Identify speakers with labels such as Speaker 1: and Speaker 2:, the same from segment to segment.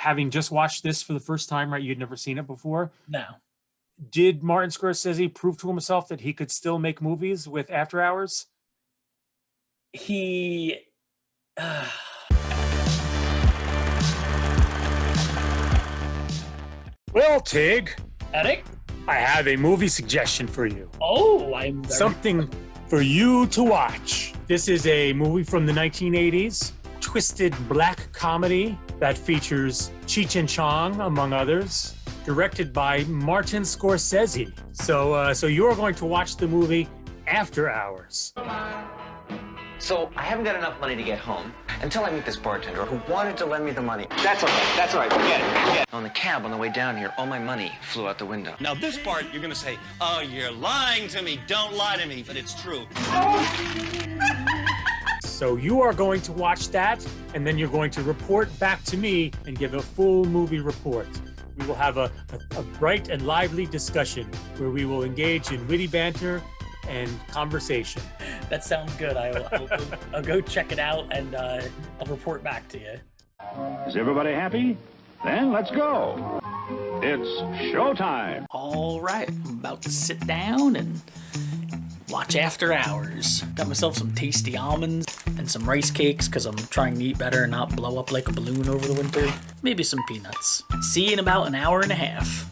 Speaker 1: having just watched this for the first time, right? You'd never seen it before.
Speaker 2: No.
Speaker 1: Did Martin Scorsese prove to himself that he could still make movies with After Hours?
Speaker 2: He.
Speaker 1: Well, Tig,
Speaker 2: Eric?
Speaker 1: I have a movie suggestion for you.
Speaker 2: Oh, I'm very...
Speaker 1: Something for you to watch. This is a movie from the 1980s, twisted black comedy that features Cheech and Chong, among others, directed by Martin Scorsese. So you're going to watch the movie After Hours.
Speaker 3: So I haven't got enough money to get home until I meet this bartender who wanted to lend me the money.
Speaker 4: That's all right, forget it.
Speaker 3: On the cab on the way down here, all my money flew out the window.
Speaker 4: Now this part, you're gonna say, oh, you're lying to me, don't lie to me, but it's true.
Speaker 1: So you are going to watch that, and then you're going to report back to me and give a full movie report. We will have a bright and lively discussion where we will engage in witty banter and conversation.
Speaker 2: That sounds good. I'll go check it out, and I'll report back to you.
Speaker 5: Is everybody happy? Then let's go. It's showtime.
Speaker 2: All right, I'm about to sit down and watch After Hours. Got myself some tasty almonds and some rice cakes because I'm trying to eat better and not blow up like a balloon over the winter. Maybe some peanuts. See you in about an hour and a half.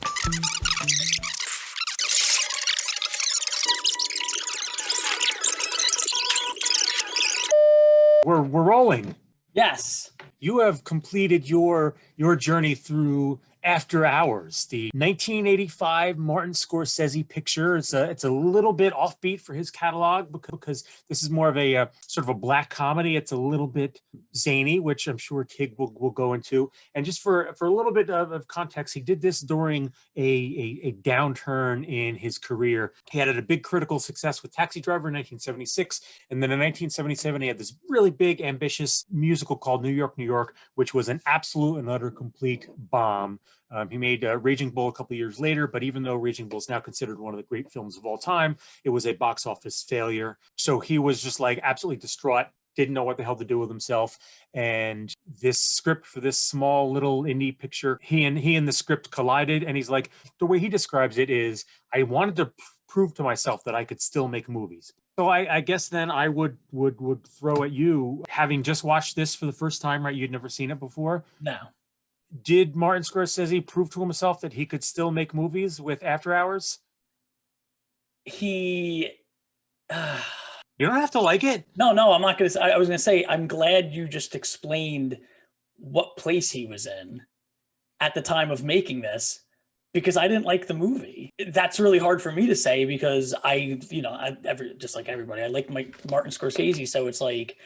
Speaker 1: We're rolling.
Speaker 2: Yes.
Speaker 1: You have completed your journey through After Hours, the 1985 Martin Scorsese picture. It's a little bit offbeat for his catalog because this is more of a sort of a black comedy. It's a little bit zany, which I'm sure Tig will go into. And just for a little bit of context, he did this during a downturn in his career. He had a big critical success with Taxi Driver in 1976, and then in 1977 he had this really big, ambitious musical called New York, New York, which was an absolute and utter complete bomb. He made Raging Bull a couple of years later, but even though Raging Bull is now considered one of the great films of all time, it was a box office failure. So he was just like absolutely distraught, didn't know what the hell to do with himself. And this script for this small little indie picture, he and the script collided. And he's like, the way he describes it is, I wanted to prove to myself that I could still make movies. So I guess then I would throw at you, having just watched this for the first time, right? You'd never seen it before.
Speaker 2: No.
Speaker 1: Did Martin Scorsese prove to himself that he could still make movies with After Hours?
Speaker 2: He...
Speaker 1: You don't have to like it.
Speaker 2: No, I'm not going to say... I was going to say, I'm glad you just explained what place he was in at the time of making this, because I didn't like the movie. That's really hard for me to say because just like everybody, I like Martin Scorsese. So it's like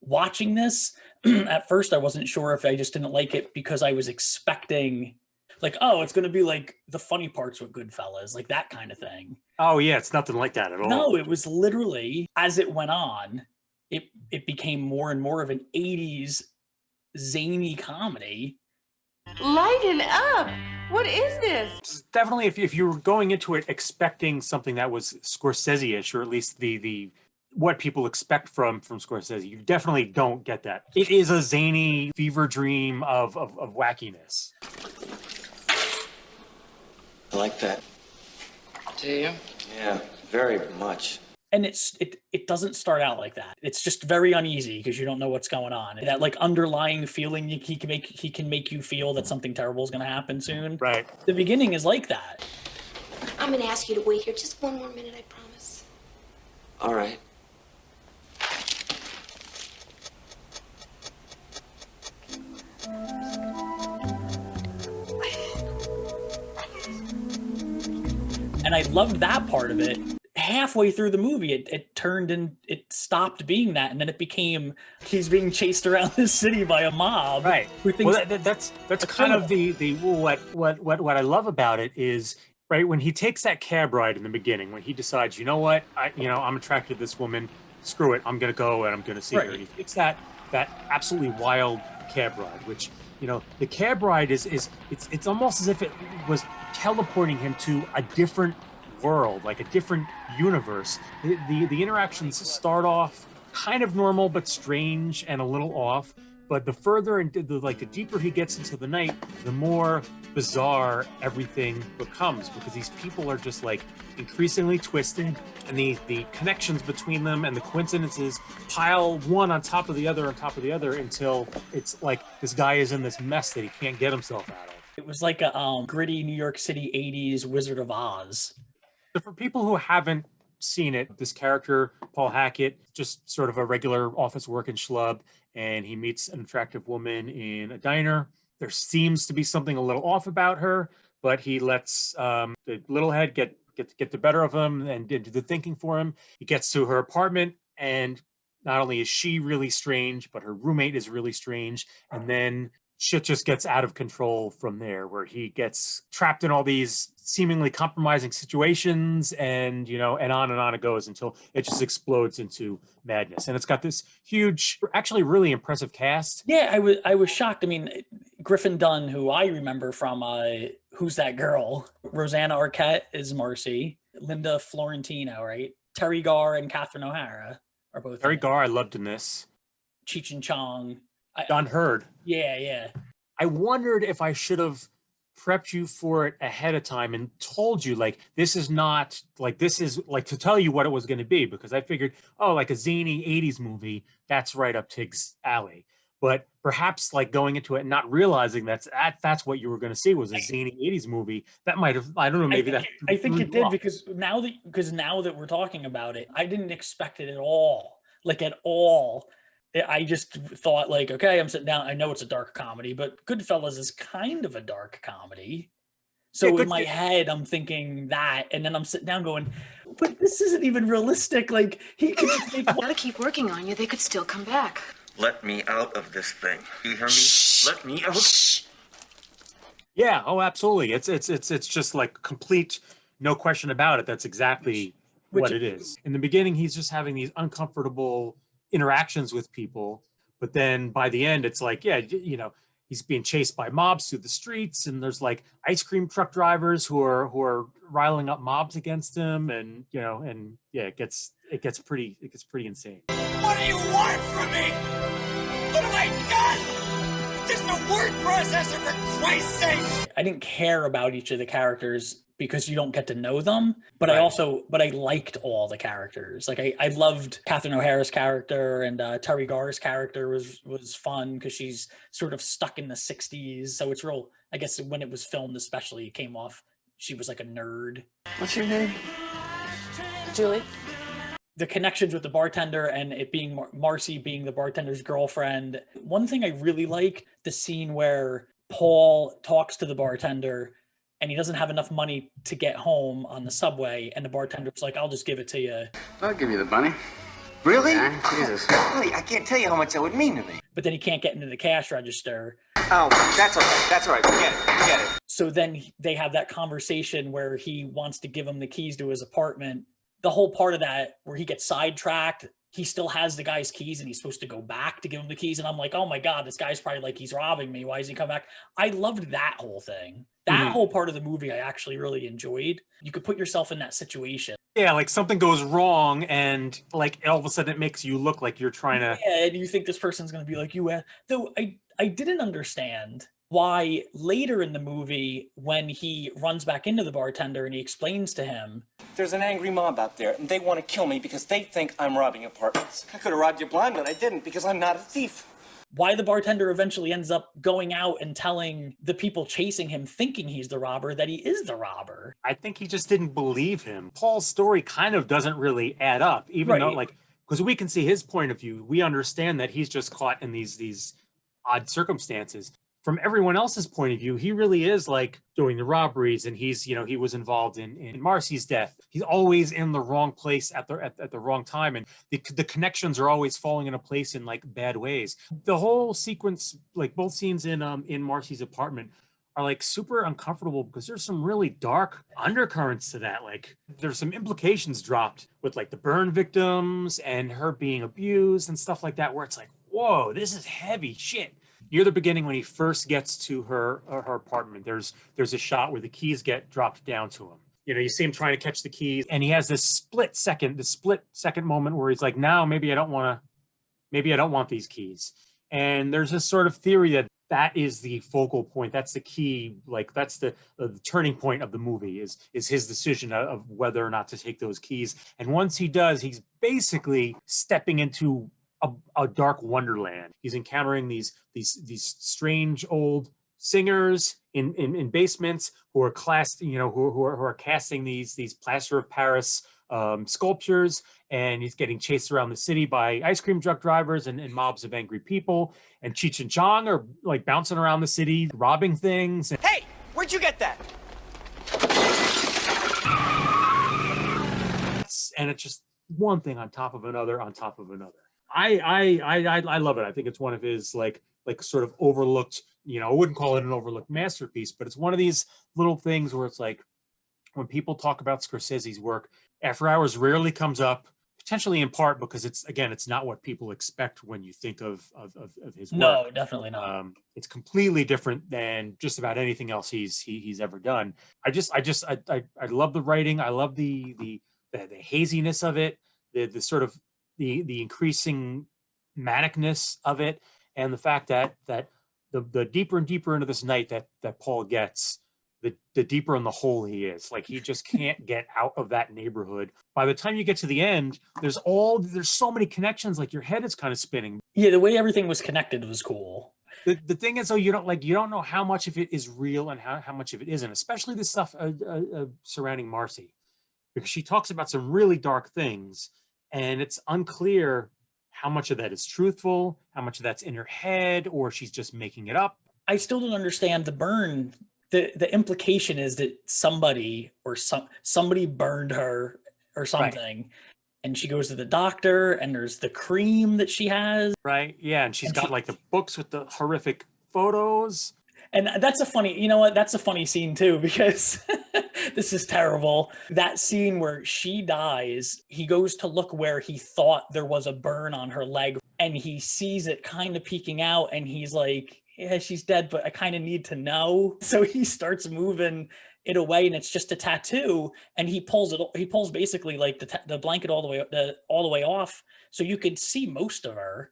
Speaker 2: watching this, at first I wasn't sure if I just didn't like it because I was expecting like, oh, it's going to be like the funny parts with Goodfellas, like that kind of thing.
Speaker 1: Oh yeah, it's nothing like that at all.
Speaker 2: No, it was literally, as it went on, it became more and more of an 80s zany comedy.
Speaker 6: Lighten up! What is this?
Speaker 1: Definitely, if you were going into it expecting something that was Scorsese-ish, or at least the what people expect from Scorsese, you definitely don't get that. It is a zany fever dream of wackiness.
Speaker 3: I like that.
Speaker 6: Do you?
Speaker 3: Yeah, very much.
Speaker 2: And it doesn't start out like that. It's just very uneasy because you don't know what's going on. That like underlying feeling he can make you feel that something terrible is going to happen soon.
Speaker 1: Right.
Speaker 2: The beginning is like that.
Speaker 6: I'm going to ask you to wait here just one more minute, I promise.
Speaker 3: All right.
Speaker 2: And I loved that part of it. Halfway through the movie, it turned and it stopped being that, and then it became he's being chased around the city by a mob.
Speaker 1: Right.
Speaker 2: Who thinks
Speaker 1: that's kind of the what I love about it is, right, when he takes that cab ride in the beginning, when he decides, you know what, I'm attracted to this woman, screw it, I'm gonna go and I'm gonna see her. And he takes that absolutely wild cab ride, which, the cab ride is it's almost as if it was teleporting him to a different world, like a different universe. The interactions start off kind of normal but strange and a little off, But the further and the deeper he gets into the night, the more bizarre everything becomes, because these people are just like increasingly twisted, and the connections between them and the coincidences pile one on top of the other until it's like this guy is in this mess that he can't get himself out of.
Speaker 2: It was like a gritty New York City 80s Wizard of Oz.
Speaker 1: So for people who haven't seen it, this character, Paul Hackett, just sort of a regular office working schlub, and he meets an attractive woman in a diner. There seems to be something a little off about her, but he lets the little head get the better of him and do the thinking for him. He gets to her apartment, and not only is she really strange, but her roommate is really strange. And then shit just gets out of control from there, where he gets trapped in all these seemingly compromising situations, and and on it goes until it just explodes into madness. And it's got this huge, actually really impressive cast.
Speaker 2: Yeah, I was shocked. I mean, Griffin Dunn, who I remember from Who's That Girl? Rosanna Arquette is Marcy. Linda Florentino, right? Terry Garr and Catherine O'Hara are both.
Speaker 1: Terry Garr, I loved in this.
Speaker 2: Cheech and Chong.
Speaker 1: John Hurd.
Speaker 2: Yeah.
Speaker 1: I wondered if I should have prepped you for it ahead of time and told you, this is to tell you what it was going to be, because I figured, like a zany 80s movie, that's right up Tig's alley. But perhaps going into it and not realizing that's what you were going to see was a zany 80s movie, that might have, I don't know, maybe
Speaker 2: I think it did, because now that we're talking about it, I didn't expect it at all. At all. I just thought okay, I'm sitting down. I know it's a dark comedy, but Goodfellas is kind of a dark comedy. So in my head, I'm thinking that, and then I'm sitting down going, but this isn't even realistic. He could just make
Speaker 6: Gotta keep working on you. They could still come back.
Speaker 7: Let me out of this thing. You hear me? Let me out.
Speaker 1: Yeah. Oh, absolutely. It's just complete, no question about it. That's exactly what it is. In the beginning, he's just having these uncomfortable interactions with people, but then by the end it's he's being chased by mobs through the streets, and there's ice cream truck drivers who are riling up mobs against him, and it gets pretty insane.
Speaker 4: What do you want from me? What have I done? Just a word processor, for Christ's sake!
Speaker 2: I didn't care about each of the characters because you don't get to know them, but
Speaker 1: Right.
Speaker 2: I liked all the characters. I loved Catherine O'Hara's character, and Terry Garr's character was fun because she's sort of stuck in the 60s. So it's real, I guess when it was filmed especially, it came off, she was like a nerd.
Speaker 7: What's your name?
Speaker 6: Julie?
Speaker 2: The connections with the bartender, and it being Marcy being the bartender's girlfriend. One thing I really like, the scene where Paul talks to the bartender and he doesn't have enough money to get home on the subway, and the bartender's like, I'll just give it to you.
Speaker 7: I'll give you the money.
Speaker 3: Really?
Speaker 7: Yeah, Jesus.
Speaker 3: Really, I can't tell you how much that would mean to me.
Speaker 2: But then he can't get into the cash register.
Speaker 3: Oh, that's all right. That's all right. Forget it.
Speaker 2: So then they have that conversation where he wants to give him the keys to his apartment. The whole part of that where he gets sidetracked, he still has the guy's keys and he's supposed to go back to give him the keys. And I'm like, oh my God, this guy's probably he's robbing me. Why is he come back? I loved that whole thing. That whole part of the movie I actually really enjoyed. You could put yourself in that situation.
Speaker 1: Yeah, something goes wrong, and all of a sudden it makes you look like you're trying to.
Speaker 2: Yeah, and you think this person's going to be like you. Though I didn't understand why later in the movie, when he runs back into the bartender and he explains to him,
Speaker 8: there's an angry mob out there, and they want to kill me because they think I'm robbing apartments. I could have robbed you blind, but I didn't because I'm not a thief.
Speaker 2: Why the bartender eventually ends up going out and telling the people chasing him, thinking he's the robber, that he is the robber.
Speaker 1: I think he just didn't believe him. Paul's story kind of doesn't really add up, even though because we can see his point of view. We understand that he's just caught in these odd circumstances. From everyone else's point of view, he really is doing the robberies, and he's, he was involved in Marcy's death. He's always in the wrong place at the wrong time, and the connections are always falling into place in bad ways. The whole sequence, both scenes in Marcy's apartment, are super uncomfortable because there's some really dark undercurrents to that. There's some implications dropped with the burn victims and her being abused and stuff like that, where it's whoa, this is heavy shit. Near the beginning, when he first gets to her apartment, there's a shot where the keys get dropped down to him. You see him trying to catch the keys, and he has this split second moment where he's now maybe I don't want these keys. And there's this sort of theory that that is the focal point. That's the key. Like that's the turning point of the movie is his decision of whether or not to take those keys. And once he does, he's basically stepping into a dark wonderland. He's encountering these strange old singers in basements who are who are casting these plaster of Paris sculptures, and he's getting chased around the city by ice cream truck drivers and mobs of angry people. And Cheech and Chong are like bouncing around the city, robbing things.
Speaker 4: Hey, where'd you get that?
Speaker 1: And it's just one thing on top of another on top of another. I love it. I think it's one of his like sort of overlooked, I wouldn't call it an overlooked masterpiece, but it's one of these little things where it's like when people talk about Scorsese's work, After Hours rarely comes up, potentially in part because it's not what people expect when you think of his work.
Speaker 2: No, definitely not.
Speaker 1: It's completely different than just about anything else he's ever done. I love the writing. I love the haziness of it, the sort of the increasing manicness of it, and the fact that the deeper and deeper into this night that Paul gets, the deeper in the hole he is. Like he just can't get out of that neighborhood. By the time you get to the end, there's so many connections, like your head is kind of spinning.
Speaker 2: Yeah, the way everything was connected was cool.
Speaker 1: The thing is, though, you don't know how much of it is real and how much of it isn't, especially the stuff surrounding Marcy, because she talks about some really dark things, and it's unclear how much of that is truthful, how much of that's in her head, or she's just making it up.
Speaker 2: I still don't understand the burn. The implication is that somebody burned her or something. Right. And she goes to the doctor, and there's the cream that she has.
Speaker 1: Right. Yeah. And she's got like the books with the horrific photos.
Speaker 2: And that's a funny scene too, because this is terrible. That scene where she dies, he goes to look where he thought there was a burn on her leg, and he sees it kind of peeking out, and he's like, yeah, she's dead, but I kind of need to know. So he starts moving it away, and it's just a tattoo, and he pulls basically like the blanket all the way off, so you can see most of her.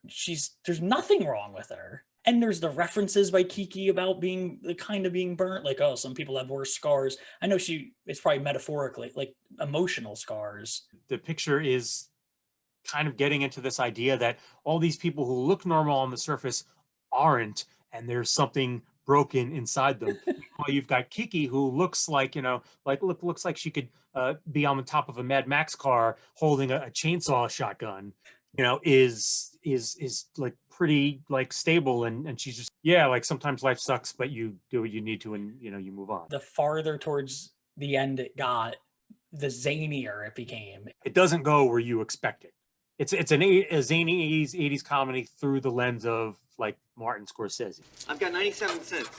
Speaker 2: There's nothing wrong with her. And there's the references by Kiki about being burnt, like, oh, some people have worse scars. I know it's probably metaphorically, like emotional scars.
Speaker 1: The picture is kind of getting into this idea that all these people who look normal on the surface aren't, and there's something broken inside them. Well, you've got Kiki, who looks like, looks like she could be on the top of a Mad Max car holding a chainsaw shotgun, is like pretty like stable, and she's just, yeah, like sometimes life sucks, but you do what you need to, and you move on.
Speaker 2: The farther towards the end it got, the zanier it became.
Speaker 1: It doesn't go where you expect it. It's a zany 80s comedy through the lens of like Martin Scorsese.
Speaker 3: I've got 97 cents.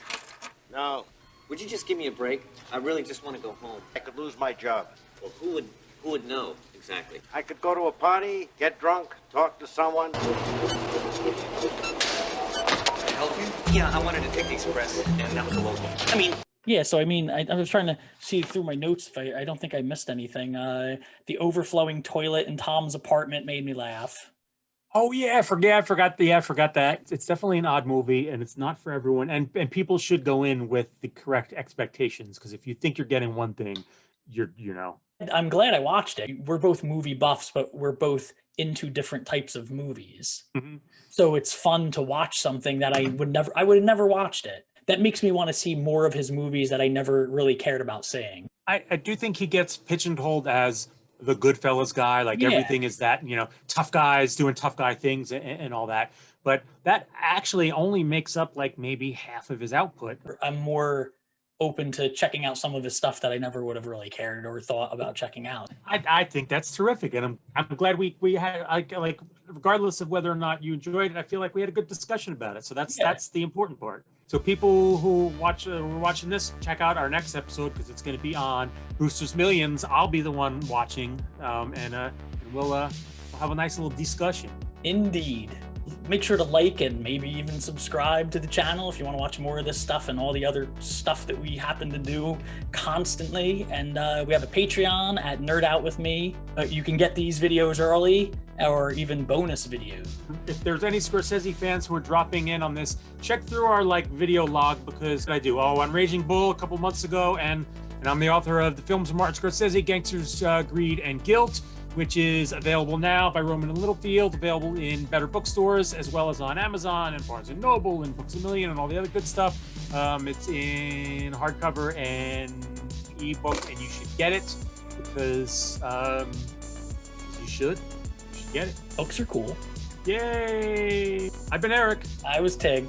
Speaker 7: No.
Speaker 3: Would you just give me a break? I really just want to go home.
Speaker 7: I could lose my job.
Speaker 3: Well, who would know exactly?
Speaker 7: I could go to a party, get drunk, talk to someone.
Speaker 3: Can I help you? Yeah, I wanted to take the express, and that was a local.
Speaker 2: Yeah, so I was trying to see through my notes if I don't think I missed anything. The overflowing toilet in Tom's apartment made me laugh.
Speaker 1: Oh yeah, I forgot that. It's definitely an odd movie, and it's not for everyone. And people should go in with the correct expectations, because if you think you're getting one thing, I'm
Speaker 2: glad I watched it. We're both movie buffs, but we're both into different types of movies.
Speaker 1: Mm-hmm.
Speaker 2: So it's fun to watch something that I would have never watched it. That makes me want to see more of his movies that I never really cared about seeing.
Speaker 1: I do think he gets pigeonholed as the Goodfellas guy, like everything is that, tough guys doing tough guy things and all that. But that actually only makes up like maybe half of his output.
Speaker 2: I'm more open to checking out some of his stuff that I never would have really cared or thought about checking out.
Speaker 1: I think that's terrific, and I'm glad we had like regardless of whether or not you enjoyed it, I feel like we had a good discussion about it. So that's the important part. So people who were watching this, check out our next episode, because it's going to be on Brewster's Millions. I'll be the one watching, and we'll have a nice little discussion.
Speaker 2: Indeed. Make sure to like and maybe even subscribe to the channel if you want to watch more of this stuff and all the other stuff that we happen to do constantly. And we have a Patreon at Nerd Out With Me. You can get these videos early or even bonus videos.
Speaker 1: If there's any Scorsese fans who are dropping in on this, check through our video log, because I do. On Raging Bull a couple months ago, and I'm the author of the films of Martin Scorsese, Gangsters, Greed, and Guilt, which is available now by Rowman and Littlefield, available in better bookstores, as well as on Amazon and Barnes & Noble and Books A Million and all the other good stuff. It's in hardcover and ebook, and you should get it, because you should get it.
Speaker 2: Books are cool.
Speaker 1: Yay! I've been Eric.
Speaker 2: I was Tig.